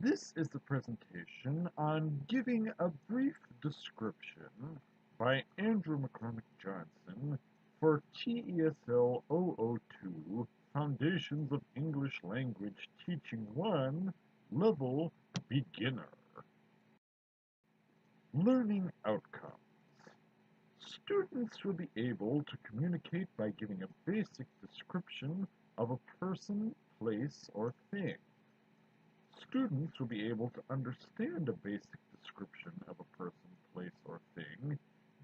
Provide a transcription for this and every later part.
This is the presentation on giving a brief description by Andrew McCormick-Johnson for TESL 002 Foundations of English Language Teaching 1 Level Beginner. Learning Outcomes. Students will be able to communicate by giving a basic description of a person, place, or thing. Students will be able to understand a basic description of a person, place, or thing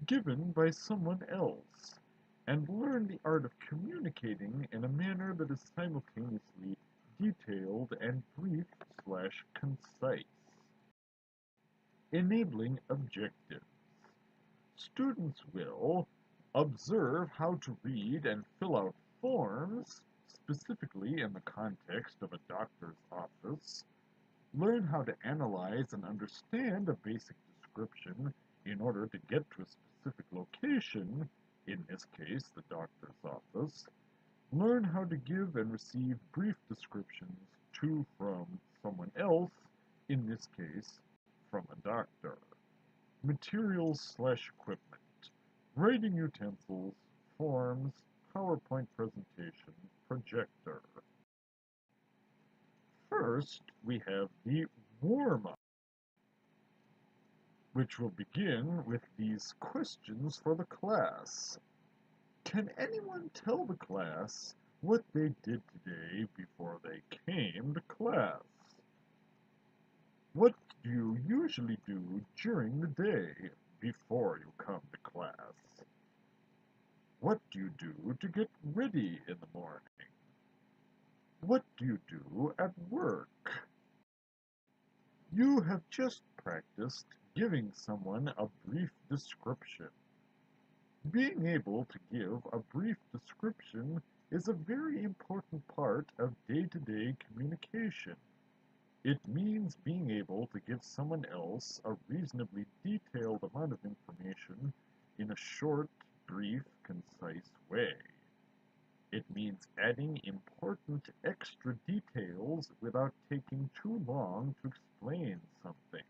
given by someone else, and learn the art of communicating in a manner that is simultaneously detailed and brief/concise. Enabling objectives. Students will observe how to read and fill out forms, specifically in the context of a doctor's office, learn how to analyze and understand a basic description in order to get to a specific location, in this case the doctor's office, learn how to give and receive brief descriptions from someone else, in this case from a doctor. Materials/equipment, writing utensils, forms, PowerPoint presentation, projector. First, we have the warm-up, which will begin with these questions for the class. Can anyone tell the class what they did today before they came to class? What do you usually do during the day before you come to class? What do you do to get ready in the morning? What do you do at work? You have just practiced giving someone a brief description. Being able to give a brief description is a very important part of day-to-day communication. It means being able to give someone else a reasonably detailed amount of information in a short, brief, concise way. It means adding important extra details without taking too long to explain something.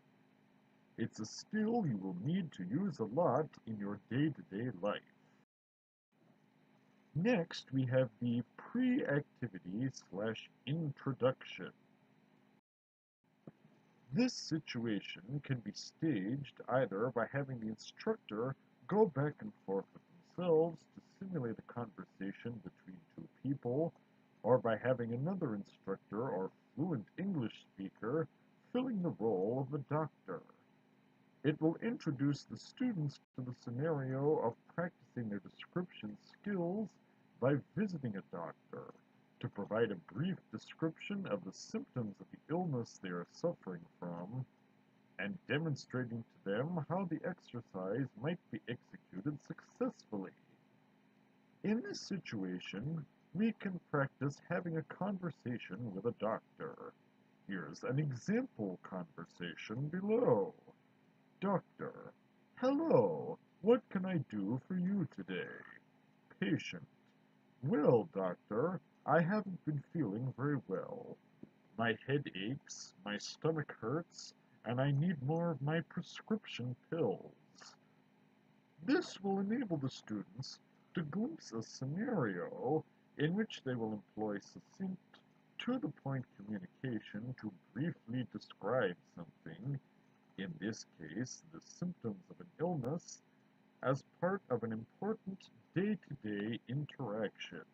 It's a skill you will need to use a lot in your day-to-day life. Next, we have the pre-activity/introduction. This situation can be staged either by having the instructor go back and forth with themselves to simulate a conversation between two people, or by having another instructor or fluent English speaker filling the role of a doctor. It will introduce the students to the scenario of practicing their description skills by visiting a doctor to provide a brief description of the symptoms of the illness they are suffering from, and demonstrating to them how the exercise might be executed successfully. In this situation, we can practice having a conversation with a doctor. Here's an example conversation below. Doctor: Hello, what can I do for you today? Patient: Well, doctor, I haven't been feeling very well. My head aches, my stomach hurts, and I need more of my prescription pills. This will enable the students to glimpse a scenario in which they will employ succinct, to-the-point communication to briefly describe something, in this case the symptoms of an illness, as part of an important day-to-day interaction.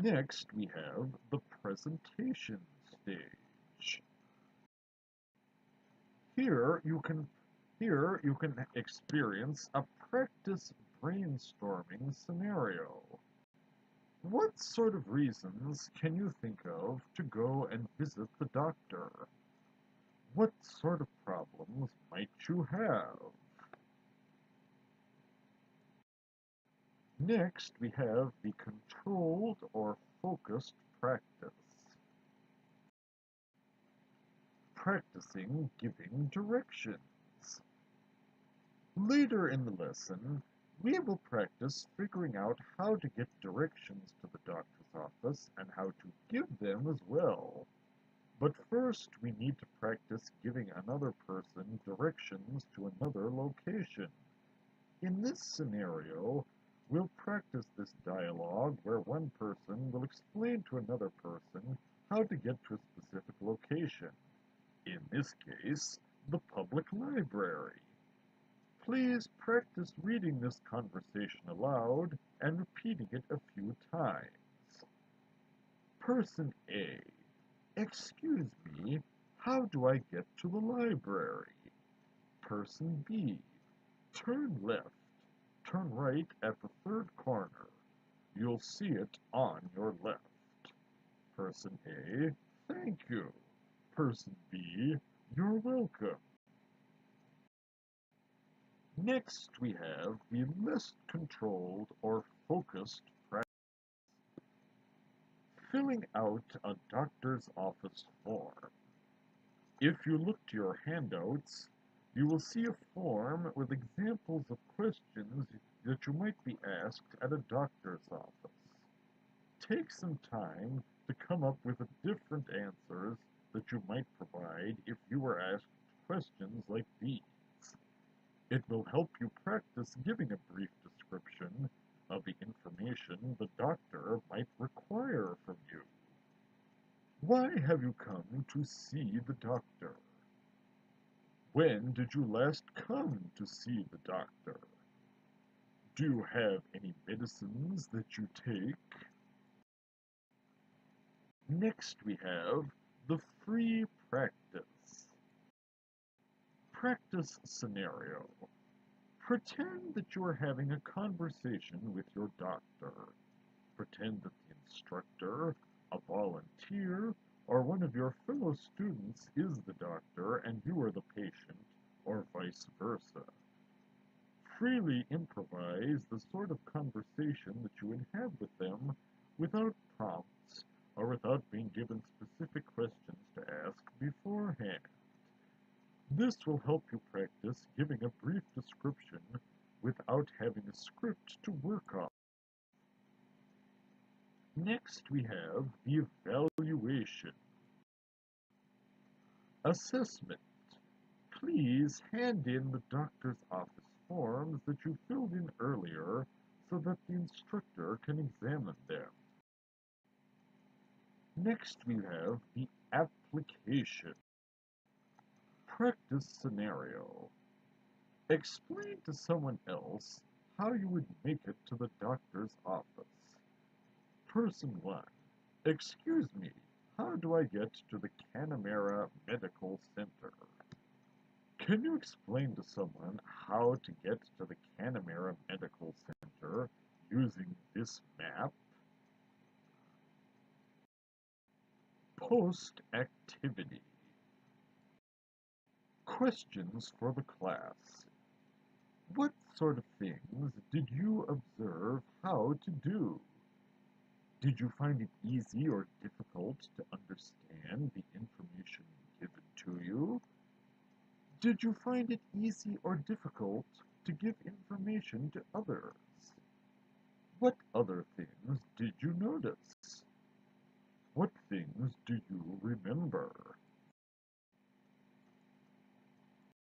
Next, we have the presentation stage. Here you can experience a practice brainstorming scenario. What sort of reasons can you think of to go and visit the doctor? What sort of problems might you have? Next, we have the controlled or focused practice. Practicing giving directions. Later in the lesson, we will practice figuring out how to get directions to the doctor's office and how to give them as well. But first, we need to practice giving another person directions to another location. In this scenario, we'll practice this dialogue where one person will explain to another person how to get to a specific location. In this case, the public library. Please practice reading this conversation aloud and repeating it a few times. Person A. Excuse me, how do I get to the library? Person B. Turn left. Turn right at the third corner. You'll see it on your left. Person A. Thank you. Person B. You're welcome. Next, we have the less controlled or focused practice. Filling out a doctor's office form. If you look to your handouts, you will see a form with examples of questions that you might be asked at a doctor's office. Take some time to come up with different answers that you might provide if you were asked questions like these. It will help you practice giving a brief description of the information the doctor might require from you. Why have you come to see the doctor? When did you last come to see the doctor? Do you have any medicines that you take? Next we have the free practice. Practice scenario. Pretend that you are having a conversation with your doctor. Pretend that the instructor, a volunteer, or one of your fellow students is the doctor and you are the patient, or vice versa. Freely improvise the sort of conversation that you would have with them without prompts or without being given specific questions to ask beforehand. This will help you practice giving a brief description without having a script to work off. Next, we have the evaluation. Assessment. Please hand in the doctor's office forms that you filled in earlier so that the instructor can examine them. Next, we have the application. Practice scenario. Explain to someone else how you would make it to the doctor's office. Person 1. Excuse me, how do I get to the Canamera Medical Center? Can you explain to someone how to get to the Canamera Medical Center using this map? Post-activity. Questions for the class. What sort of things did you observe how to do? Did you find it easy or difficult to understand the information given to you? Did you find it easy or difficult to give information to others? What other things did you notice? What things do you remember?